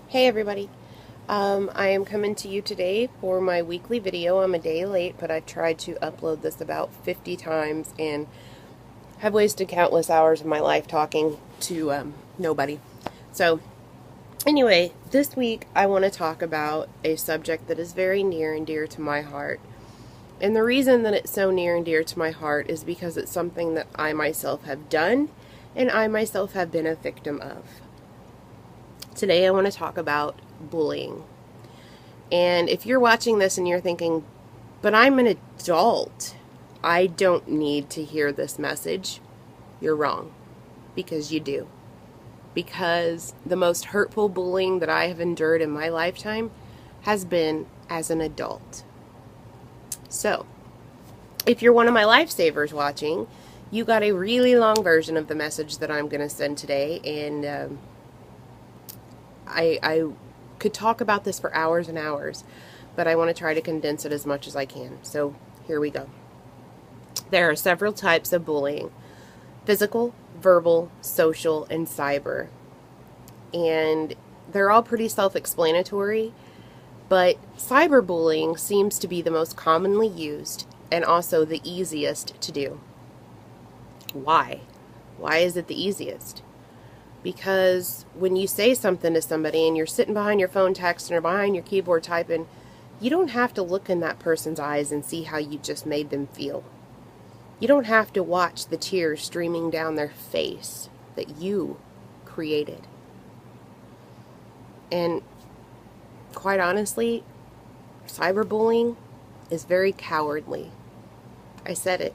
Hey everybody. I am coming to you today for my weekly video. I'm a day late, but I've tried to upload this about 50 times and have wasted countless hours of my life talking to nobody. So, anyway, this week I want to talk about a subject that is very near and dear to my heart. And the reason that it's so near and dear to my heart is because it's something that I myself have done and I myself have been a victim of. Today I want to talk about bullying. And if you're watching this and you're thinking, but I'm an adult, I don't need to hear this message, you're wrong. Because you do. Because the most hurtful bullying that I have endured in my lifetime has been as an adult. So, if you're one of my lifesavers watching, you got a really long version of the message that I'm going to send today, and I could talk about this for hours and hours, but I want to try to condense it as much as I can. So here we go. There are several types of bullying: physical, verbal, social, and cyber. And they're all pretty self-explanatory, but cyberbullying seems to be the most commonly used and also the easiest to do. Why? Why is it the easiest? Because when you say something to somebody and you're sitting behind your phone texting or behind your keyboard typing, you don't have to look in that person's eyes and see how you just made them feel. You don't have to watch the tears streaming down their face that you created. And quite honestly, cyberbullying is very cowardly. I said it.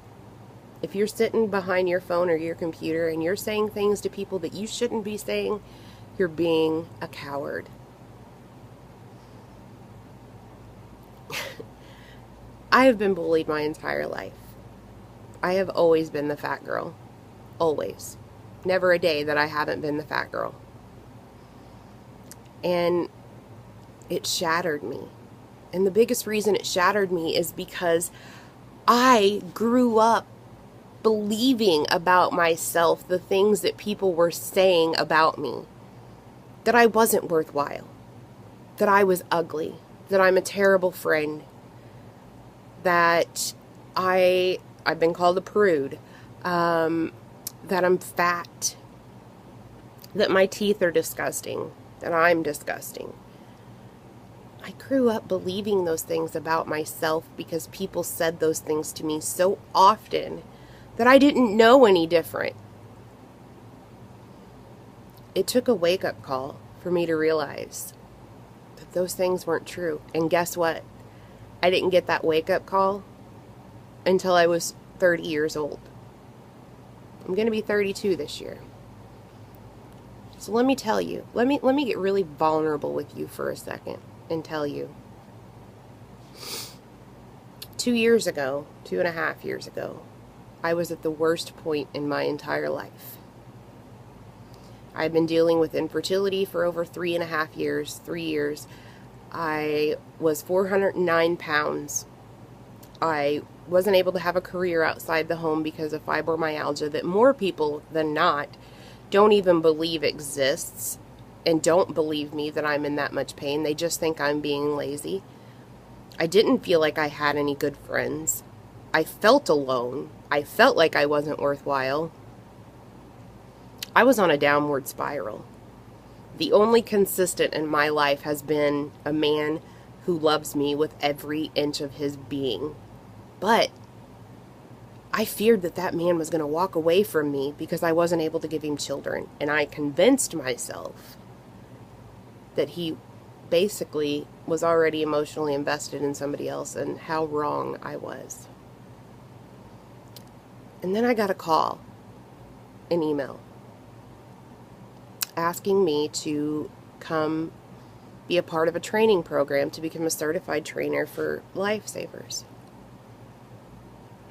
If you're sitting behind your phone or your computer and you're saying things to people that you shouldn't be saying, you're being a coward. I have been bullied my entire life. I have always been the fat girl. Always. Never a day that I haven't been the fat girl. And it shattered me. And the biggest reason it shattered me is because I grew up believing about myself the things that people were saying about me. That I wasn't worthwhile. That I was ugly. That I'm a terrible friend. That I've been called a prude. That I'm fat. That my teeth are disgusting. That I'm disgusting. I grew up believing those things about myself because people said those things to me so often that I didn't know any different. It took a wake-up call for me to realize that those things weren't true. And guess what? I didn't get that wake-up call until I was 30 years old. I'm going to be 32 this year. So let me tell you, let me get really vulnerable with you for a second and tell you. 2.5 years ago, I was at the worst point in my entire life. I've been dealing with infertility for over 3.5 years, 3 years. I was 409 pounds. I wasn't able to have a career outside the home because of fibromyalgia that more people than not don't even believe exists and don't believe me that I'm in that much pain. They just think I'm being lazy. I didn't feel like I had any good friends. I felt alone. I felt like I wasn't worthwhile. I was on a downward spiral. The only consistent in my life has been a man who loves me with every inch of his being. But I feared that that man was going to walk away from me because I wasn't able to give him children. And I convinced myself that he basically was already emotionally invested in somebody else, and how wrong I was. And then I got a call, an email, asking me to come be a part of a training program to become a certified trainer for lifesavers.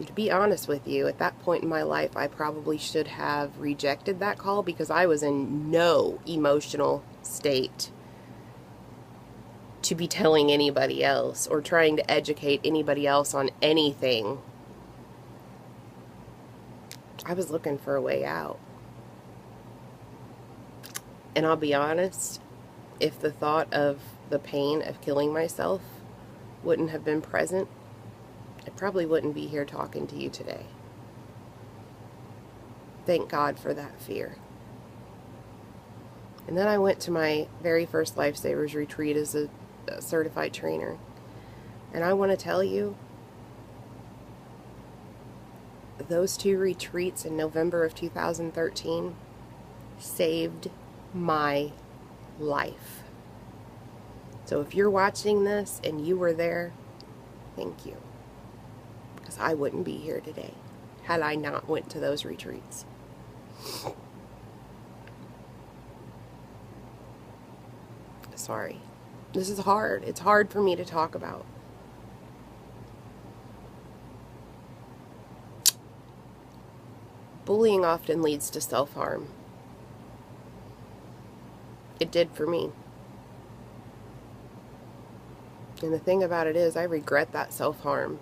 To be honest with you, at that point in my life, I probably should have rejected that call because I was in no emotional state to be telling anybody else or trying to educate anybody else on anything. I was looking for a way out. And I'll be honest, if the thought of the pain of killing myself wouldn't have been present, I probably wouldn't be here talking to you today. Thank God for that fear. And then I went to my very first Lifesavers retreat as a certified trainer. And I want to tell you, those 2 retreats in November of 2013 saved my life. So if you're watching this and you were there, thank you. Because I wouldn't be here today had I not went to those retreats. Sorry. This is hard. It's hard for me to talk about. Bullying often leads to self-harm. It did for me. And the thing about it is, I regret that self-harm.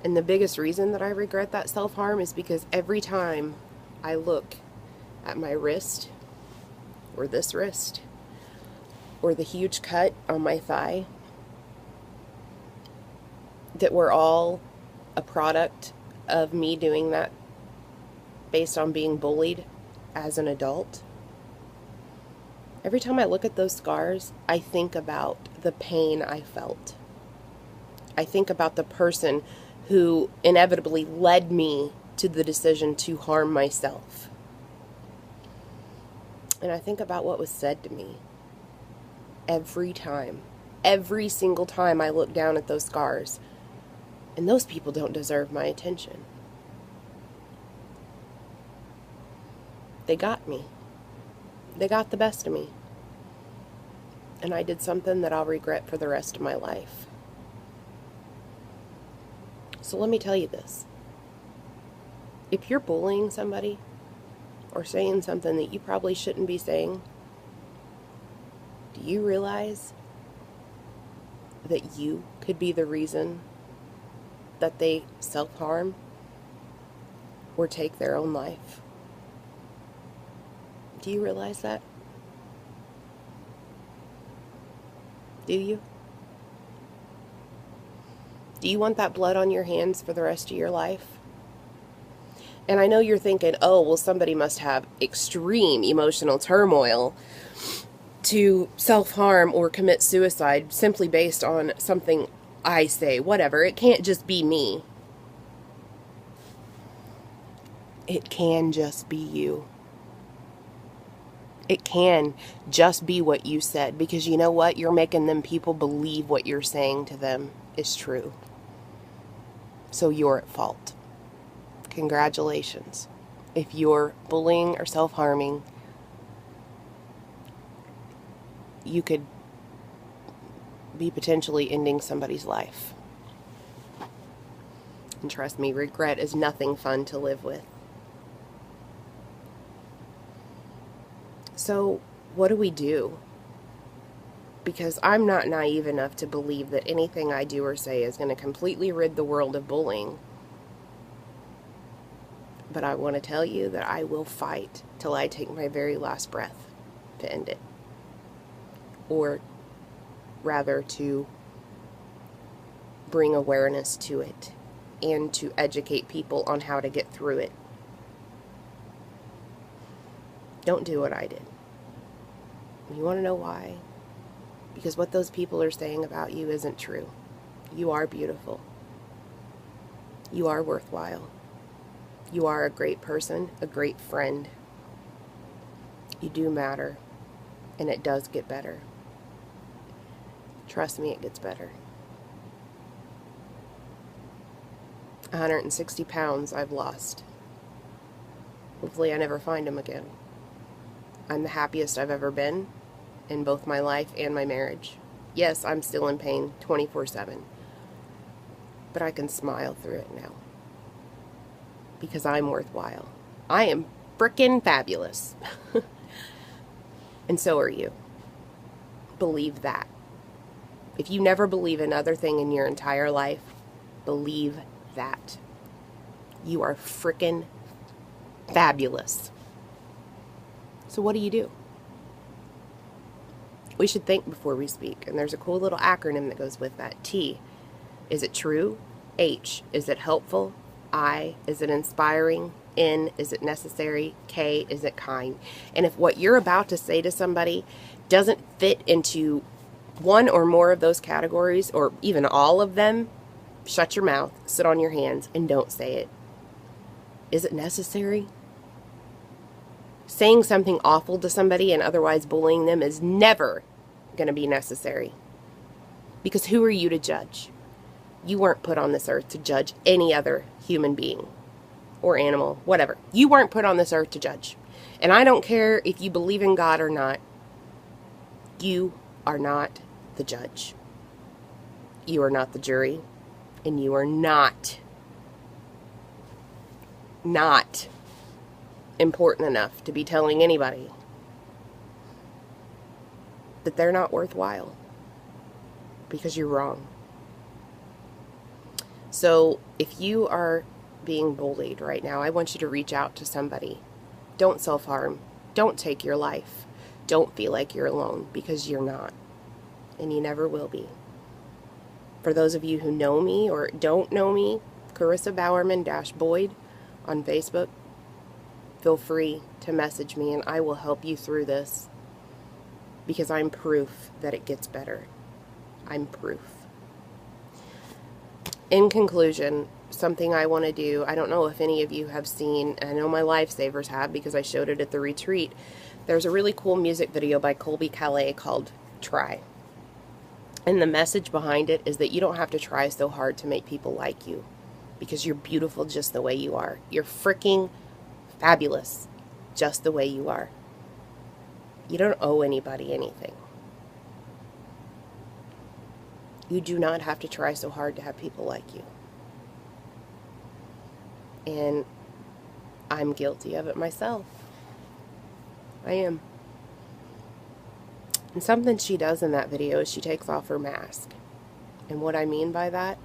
And the biggest reason that I regret that self-harm is because every time I look at my wrist, or this wrist, or the huge cut on my thigh, that were all a product of me doing that based on being bullied as an adult. Every time I look at those scars, I think about the pain I felt. I think about the person who inevitably led me to the decision to harm myself. And I think about what was said to me every time. Every single time I look down at those scars. And those people don't deserve my attention. They got me. They got the best of me. And I did something that I'll regret for the rest of my life. So let me tell you this. If you're bullying somebody or saying something that you probably shouldn't be saying, do you realize that you could be the reason that they self-harm or take their own life? Do you realize that? Do you? Do you want that blood on your hands for the rest of your life? And I know you're thinking, oh, well, somebody must have extreme emotional turmoil to self-harm or commit suicide simply based on something I say. Whatever. It can't just be me. It can just be you. It can just be what you said, because you know what? You're making them people believe what you're saying to them is true. So you're at fault. Congratulations. If you're bullying or self-harming, you could be potentially ending somebody's life. And trust me, regret is nothing fun to live with. So, what do we do? Because I'm not naive enough to believe that anything I do or say is going to completely rid the world of bullying. But I want to tell you that I will fight till I take my very last breath to end it. Or rather, to bring awareness to it and to educate people on how to get through it. Don't do what I did. You want to know why? Because what those people are saying about you isn't true. You are beautiful. You are worthwhile. You are a great person, a great friend. You do matter, and it does get better. Trust me, it gets better. 160 pounds I've lost. Hopefully I never find them again. I'm the happiest I've ever been in both my life and my marriage. Yes, I'm still in pain 24/7. But I can smile through it now. Because I'm worthwhile. I am frickin' fabulous. And so are you. Believe that. If you never believe another thing in your entire life, believe that. You are frickin' fabulous. So what do? We should think before we speak. And there's a cool little acronym that goes with that. T, is it true? H, is it helpful? I, is it inspiring? N, is it necessary? K, is it kind? And if what you're about to say to somebody doesn't fit into one or more of those categories, or even all of them, shut your mouth, sit on your hands, and don't say it. Is it necessary? Saying something awful to somebody and otherwise bullying them is never going to be necessary. Because who are you to judge? You weren't put on this earth to judge any other human being or animal, whatever. You weren't put on this earth to judge. And I don't care if you believe in God or not. You are not the judge. You are not the jury. And you are not important enough to be telling anybody that they're not worthwhile, because you're wrong. So if you are being bullied right now, I want you to reach out to somebody. Don't self-harm. Don't take your life. Don't feel like you're alone, because you're not. And you never will be. For those of you who know me or don't know me, Carissa Bowerman-Boyd on Facebook, feel free to message me and I will help you through this, because I'm proof that it gets better. I'm proof. In conclusion, something I want to do, I don't know if any of you have seen, I know my Lifesavers have because I showed it at the retreat. There's a really cool music video by Colby Calais called Try. And the message behind it is that you don't have to try so hard to make people like you, because you're beautiful just the way you are. You're freaking fabulous just the way you are. You don't owe anybody anything. You do not have to try so hard to have people like you. And I'm guilty of it myself. I am. And something she does in that video is she takes off her mask. And what I mean by that,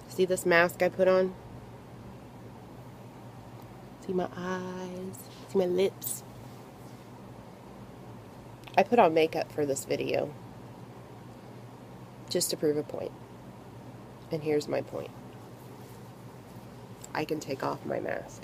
see this mask I put on? See my eyes? See my lips? I put on makeup for this video just to prove a point. And here's my point. I can take off my mask.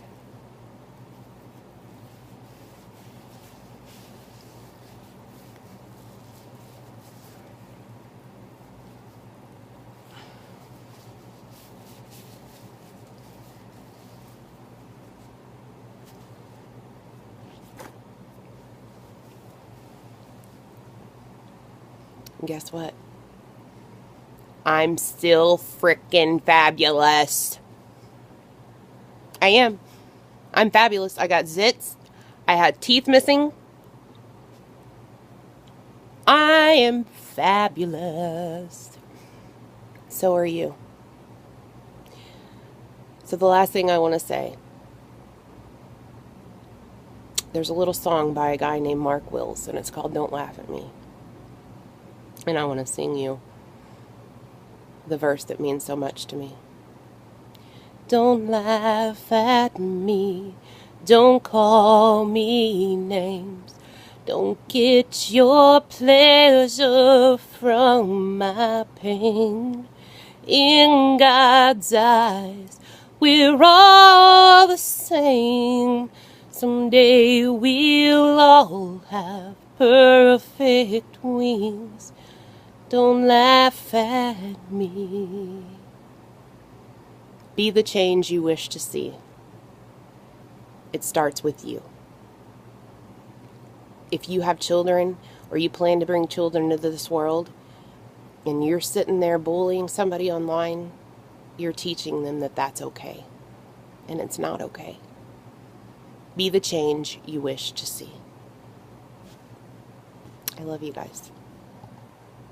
And guess what? I'm still frickin' fabulous. I am. I'm fabulous. I got zits. I had teeth missing. I am fabulous. So are you. So the last thing I want to say. There's a little song by a guy named Mark Wills, and it's called Don't Laugh at Me. And I want to sing you the verse that means so much to me. Don't laugh at me. Don't call me names. Don't get your pleasure from my pain. In God's eyes, we're all the same. Someday we'll all have perfect wings. Don't laugh at me. Be the change you wish to see. It starts with you. If you have children, or you plan to bring children into this world, and you're sitting there bullying somebody online, you're teaching them that that's okay. And it's not okay. Be the change you wish to see. I love you guys.